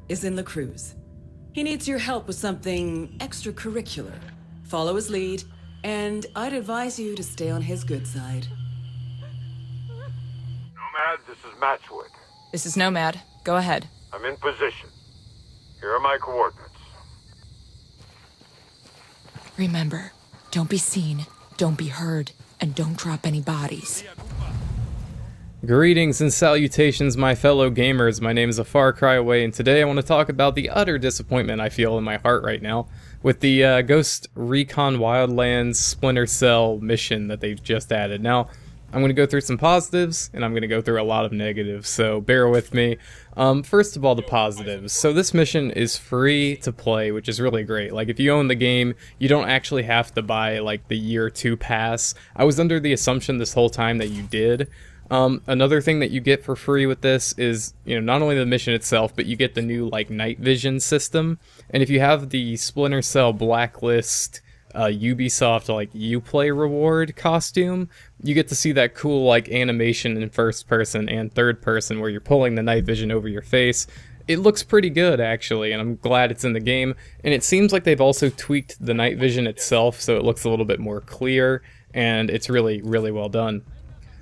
is in La Cruz. He needs your help with something extracurricular. Follow his lead, and I'd advise you to stay on his good side. Nomad, this is Matchwood. This is Nomad. Go ahead. I'm in position. Here are my coordinates. Remember, don't be seen, don't be heard, and don't drop any bodies. Greetings and salutations, my fellow gamers. My name is A Far Cry Away, and today I want to talk about the utter disappointment I feel in my heart right now with the Ghost Recon Wildlands Splinter Cell mission that they've just added. Now, I'm going to go through some positives, and I'm going to go through a lot of negatives, so bear with me. First of all, the positives. So this mission is free to play, which is really great. Like, if you own the game, you don't actually have to buy, like, the year 2 pass. I was under the assumption this whole time that you did. Another thing that you get for free with this is, not only the mission itself, but you get the new, like, night vision system. And if you have the Splinter Cell Blacklist Ubisoft, like, Uplay reward costume, you get to see that cool, like, animation in first person and third person where you're pulling the night vision over your face. It looks pretty good, actually, and I'm glad it's in the game. And it seems like they've also tweaked the night vision itself so it looks a little bit more clear, and it's really, really well done.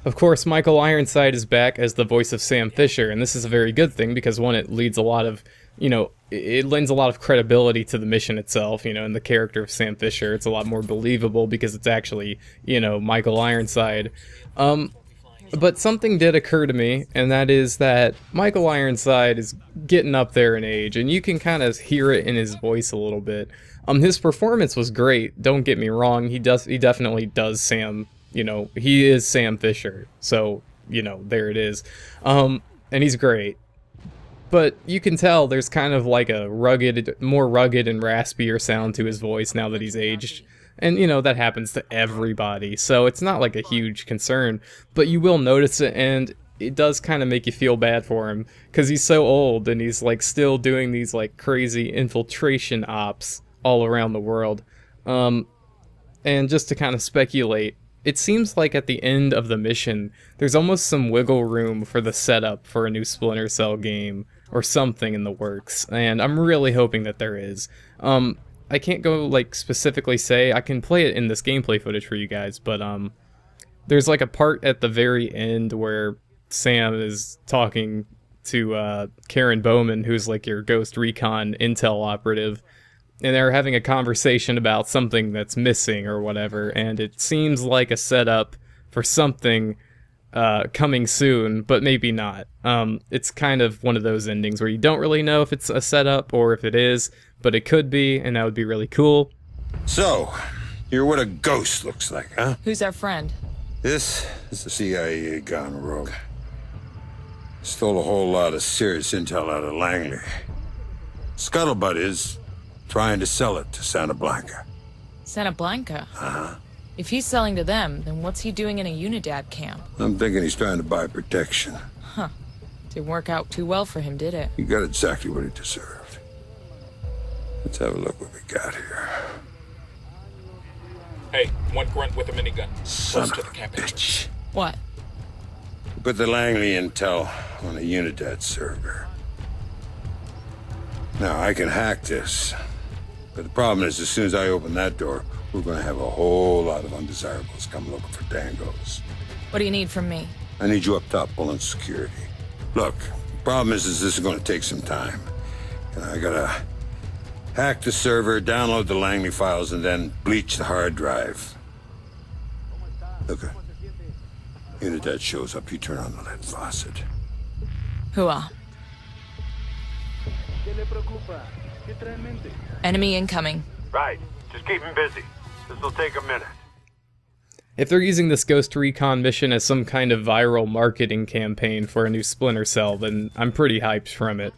Of course, Michael Ironside is back as the voice of Sam Fisher, and this is a very good thing because, one, it leads a lot of, it lends a lot of credibility to the mission itself, and the character of Sam Fisher. It's a lot more believable because it's actually, Michael Ironside. But something did occur to me, and that is that Michael Ironside is getting up there in age, and you can kind of hear it in his voice a little bit. His performance was great, don't get me wrong, he definitely does Sam. He is Sam Fisher, so, there it is. And he's great. But you can tell there's kind of like a more rugged and raspier sound to his voice now that he's aged. And, that happens to everybody, so it's not like a huge concern. But you will notice it, and it does kind of make you feel bad for him, because he's so old, and he's, like, still doing these, like, crazy infiltration ops all around the world. And just to kind of speculate, it seems like at the end of the mission, there's almost some wiggle room for the setup for a new Splinter Cell game, or something in the works, and I'm really hoping that there is. I can't go, like, specifically say, I can play it in this gameplay footage for you guys, but, there's, like, a part at the very end where Sam is talking to, Karen Bowman, who's, like, your Ghost Recon Intel operative, and they're having a conversation about something that's missing or whatever, and it seems like a setup for something coming soon, but maybe not. It's kind of one of those endings where you don't really know if it's a setup or if it is, but it could be, and that would be really cool. So, you're what a ghost looks like, huh? Who's our friend? This is the CIA gone rogue. Stole a whole lot of serious intel out of Langley. Scuttlebutt is trying to sell it to Santa Blanca. Santa Blanca? Uh-huh. If he's selling to them, then what's he doing in a Unidad camp? I'm thinking he's trying to buy protection. Huh. Didn't work out too well for him, did it? He got exactly what he deserved. Let's have a look what we got here. Hey, one grunt with a minigun. Son Close of to a the camp bitch. entrance. What? We put the Langley intel on a Unidad server. Now, I can hack this. But the problem is, as soon as I open that door, we're going to have a whole lot of undesirables come looking for Dangos. What do you need from me? I need you up top pulling security. Look, the problem is this is going to take some time. And I gotta hack the server, download the Langley files, and then bleach the hard drive. Look, Unidad shows up, you turn on the lead faucet. Hooah. Enemy incoming. Right. Just keep him busy. This'll take a minute. If they're using this Ghost Recon mission as some kind of viral marketing campaign for a new Splinter Cell, then I'm pretty hyped from it.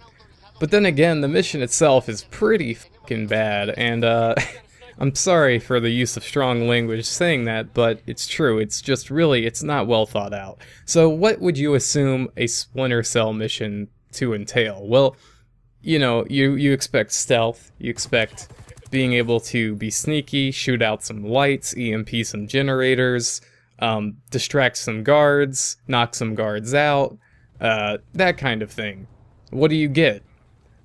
But then again, the mission itself is pretty fucking bad, and I'm sorry for the use of strong language saying that, but it's true. It's just really, it's not well thought out. So what would you assume a Splinter Cell mission to entail? Well, you expect stealth, you expect being able to be sneaky, shoot out some lights, EMP some generators, distract some guards, knock some guards out, that kind of thing. What do you get?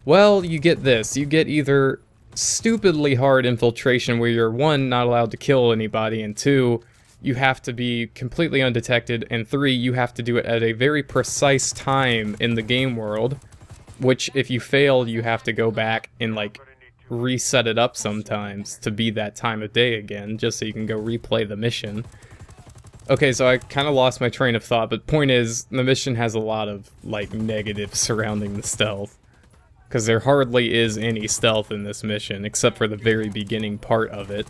Well, you get this. You get either stupidly hard infiltration where you're, 1, not allowed to kill anybody, and 2, you have to be completely undetected, and 3, you have to do it at a very precise time in the game world, which if you fail, you have to go back and, like, reset it up sometimes to be that time of day again, just so you can go replay the mission. Okay, so I kind of lost my train of thought, but point is, the mission has a lot of, like, negatives surrounding the stealth. Because there hardly is any stealth in this mission, except for the very beginning part of it.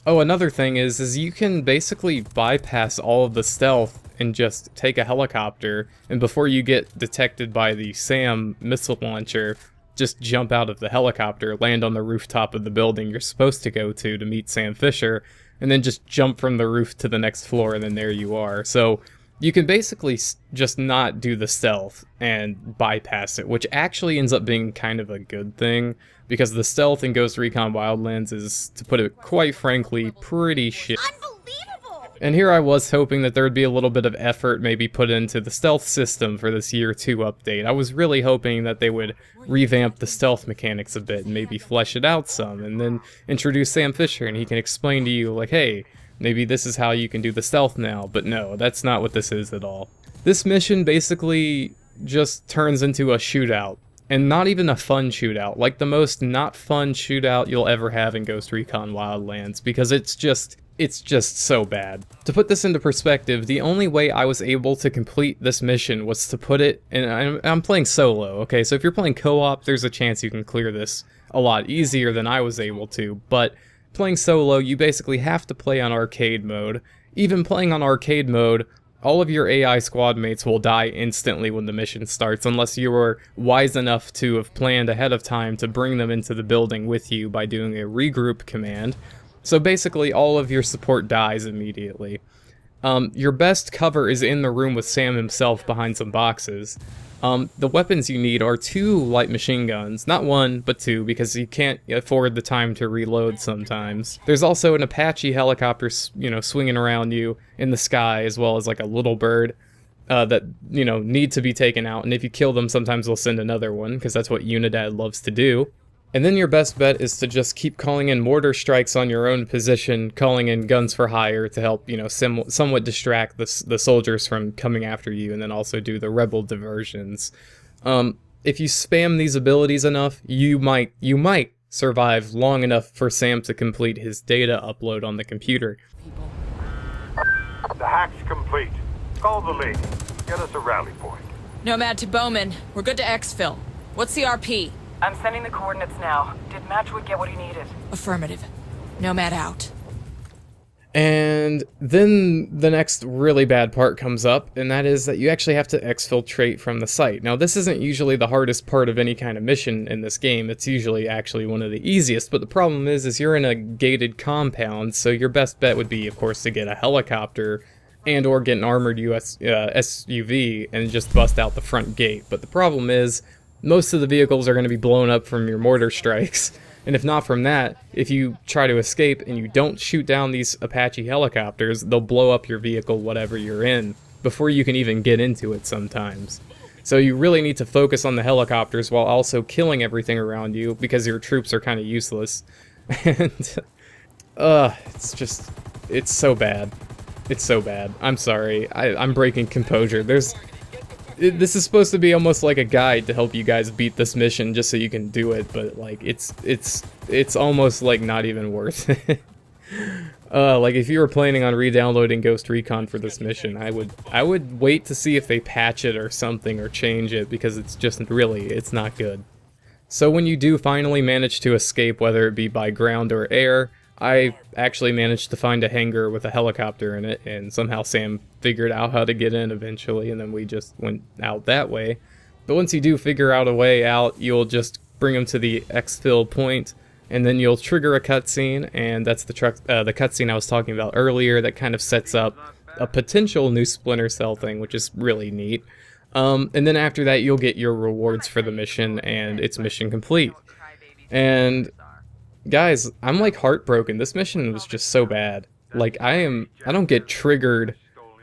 Oh, another thing is you can basically bypass all of the stealth and just take a helicopter, and before you get detected by the SAM missile launcher, just jump out of the helicopter, land on the rooftop of the building you're supposed to go to meet Sam Fisher, and then just jump from the roof to the next floor, and then there you are. So you can basically just not do the stealth and bypass it, which actually ends up being kind of a good thing, because the stealth in Ghost Recon Wildlands is, to put it quite frankly, pretty shit. And here I was hoping that there would be a little bit of effort maybe put into the stealth system for this Year 2 update. I was really hoping that they would revamp the stealth mechanics a bit and maybe flesh it out some, and then introduce Sam Fisher and he can explain to you, like, hey, maybe this is how you can do the stealth now. But no, that's not what this is at all. This mission basically just turns into a shootout. And not even a fun shootout, like the most not fun shootout you'll ever have in Ghost Recon Wildlands, because it's just so bad. To put this into perspective, the only way I was able to complete this mission was to put it, and I'm playing solo, okay, so if you're playing co-op, there's a chance you can clear this a lot easier than I was able to, but playing solo, you basically have to play on arcade mode. Even playing on arcade mode, all of your AI squad mates will die instantly when the mission starts, unless you were wise enough to have planned ahead of time to bring them into the building with you by doing a regroup command. So basically, all of your support dies immediately. Your best cover is in the room with Sam himself behind some boxes. The weapons you need are 2 light machine guns, not 1, but 2, because you can't afford the time to reload sometimes. There's also an Apache helicopter, swinging around you in the sky, as well as like a little bird that, need to be taken out, and if you kill them, sometimes they'll send another one, because that's what Unidad loves to do. And then your best bet is to just keep calling in mortar strikes on your own position, calling in guns for hire to help, somewhat distract the soldiers from coming after you, and then also do the rebel diversions. If you spam these abilities enough, you might survive long enough for Sam to complete his data upload on the computer. The hack's complete. Call the lead. Get us a rally point. Nomad to Bowman. We're good to exfil. What's the RP? I'm sending the coordinates now. Did Matchwood get what he needed? Affirmative. Nomad out. And then the next really bad part comes up, and that is that you actually have to exfiltrate from the site. Now, this isn't usually the hardest part of any kind of mission in this game. It's usually actually one of the easiest, but the problem is you're in a gated compound, so your best bet would be, of course, to get a helicopter and or get an armored SUV and just bust out the front gate. But the problem is, most of the vehicles are going to be blown up from your mortar strikes, and if not from that, if you try to escape and you don't shoot down these Apache helicopters, they'll blow up your vehicle, whatever you're in, before you can even get into it sometimes. So you really need to focus on the helicopters while also killing everything around you, because your troops are kind of useless. And, it's so bad. It's so bad. I'm sorry. I'm breaking composure. This is supposed to be almost like a guide to help you guys beat this mission just so you can do it, but like it's almost like not even worth it. Like if you were planning on re-downloading Ghost Recon for this mission, I would wait to see if they patch it or something or change it, because it's not good. So when you do finally manage to escape, whether it be by ground or air, I actually managed to find a hangar with a helicopter in it, and somehow Sam figured out how to get in eventually, and then we just went out that way. But once you do figure out a way out, you'll just bring him to the exfil point, and then you'll trigger a cutscene, and that's the cutscene I was talking about earlier that kind of sets up a potential new Splinter Cell thing, which is really neat. And then after that, you'll get your rewards for the mission, and it's mission complete. And guys, I'm like heartbroken. This mission was just so bad. Like I don't get triggered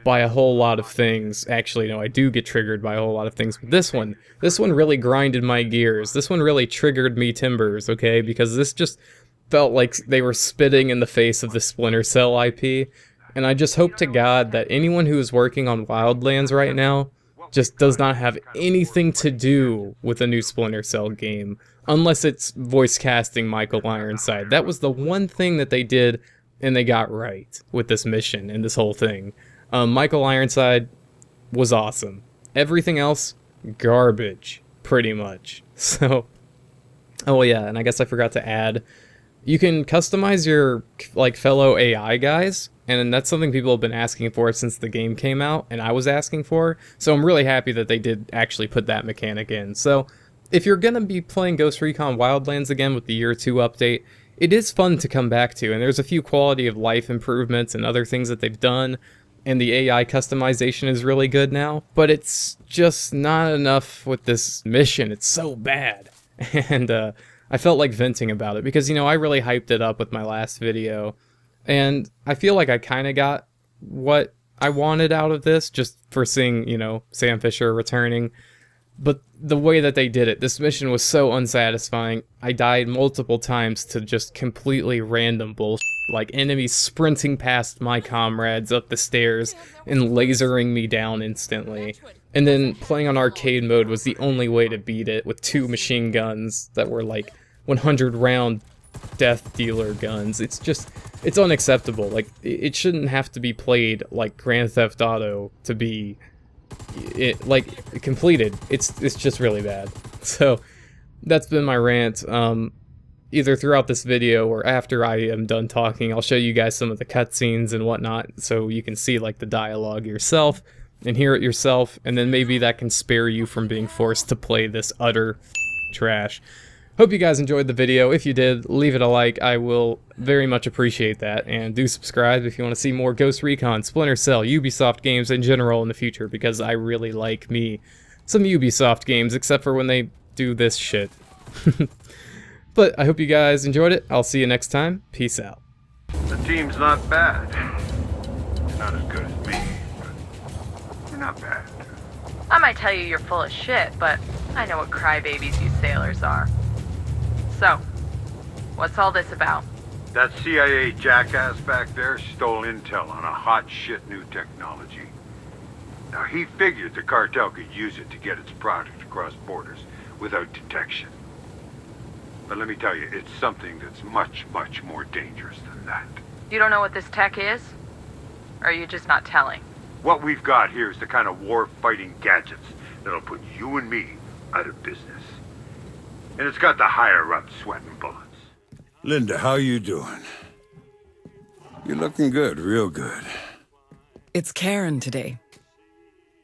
by a whole lot of things. Actually, no, I do get triggered by a whole lot of things. But this one really grinded my gears. This one really triggered me timbers, okay? Because this just felt like they were spitting in the face of the Splinter Cell IP. And I just hope to God that anyone who is working on Wildlands right now just does not have anything to do with a new Splinter Cell game, unless it's voice casting Michael Ironside. That was the one thing that they did and they got right with this mission and this whole thing. Michael Ironside was awesome. Everything else, garbage, pretty much. So, oh yeah, and I guess I forgot to add, you can customize your fellow AI guys, and that's something people have been asking for since the game came out, and I was asking for, so I'm really happy that they did actually put that mechanic in. So, if you're gonna be playing Ghost Recon Wildlands again with the Year 2 update, it is fun to come back to, and there's a few quality of life improvements and other things that they've done, and the AI customization is really good now, but it's just not enough with this mission. It's so bad. And I felt like venting about it because, you know, I really hyped it up with my last video, and I feel like I kind of got what I wanted out of this just for seeing, you know, Sam Fisher returning. But the way that they did it, this mission was so unsatisfying. I died multiple times to just completely random bullshit, like enemies sprinting past my comrades up the stairs and lasering me down instantly. And then playing on arcade mode was the only way to beat it, with 2 machine guns that were like 100 round death dealer guns. It's unacceptable. Like, it shouldn't have to be played like Grand Theft Auto to be completed. It's just really bad. So that's been my rant. Either throughout this video or after I am done talking, I'll show you guys some of the cutscenes and whatnot, so you can see like the dialogue yourself and hear it yourself, and then maybe that can spare you from being forced to play this utter trash. Hope you guys enjoyed the video. If you did, leave it a like. I will very much appreciate that. And do subscribe if you want to see more Ghost Recon, Splinter Cell, Ubisoft games in general in the future, because I really like me some Ubisoft games, except for when they do this shit. But I hope you guys enjoyed it. I'll see you next time. Peace out. The team's not bad. You're not as good as me, but you're not bad. I might tell you you're full of shit, but I know what crybabies you sailors are. So, what's all this about? That CIA jackass back there stole intel on a hot shit new technology. Now, he figured the cartel could use it to get its product across borders without detection. But let me tell you, it's something that's much, much more dangerous than that. You don't know what this tech is? Or are you just not telling? What we've got here is the kind of war-fighting gadgets that'll put you and me out of business. And it's got the higher-ups sweating bullets. Linda, how you doing? You're looking good, real good. It's Karen today.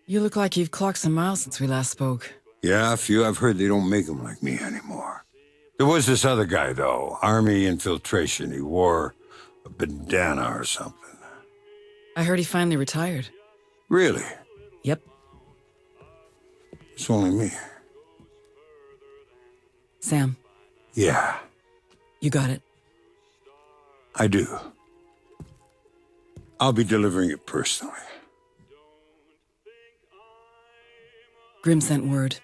You look like you've clocked some miles since we last spoke. Yeah, a few. I've heard they don't make them like me anymore. There was this other guy, though. Army infiltration. He wore a bandana or something. I heard he finally retired. Really? Yep. It's only me. Sam, Yeah, you got it. I do. I'll be delivering it personally. Grim sent word.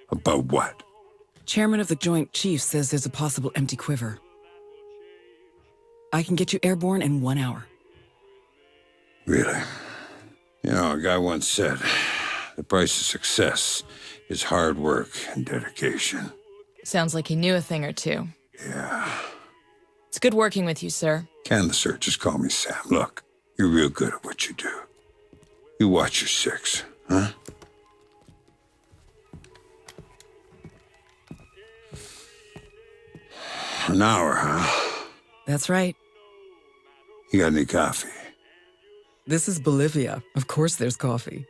About what? Chairman of the Joint Chiefs says there's a possible empty quiver. I can get you airborne in 1 hour. Really? You know, a guy once said, the price of success is hard work and dedication. Sounds like he knew a thing or two. Yeah. It's good working with you, sir. Can the sir, just call me Sam. Look, you're real good at what you do. You watch your 6, huh? An hour, huh? That's right. You got any coffee? This is Bolivia. Of course there's coffee.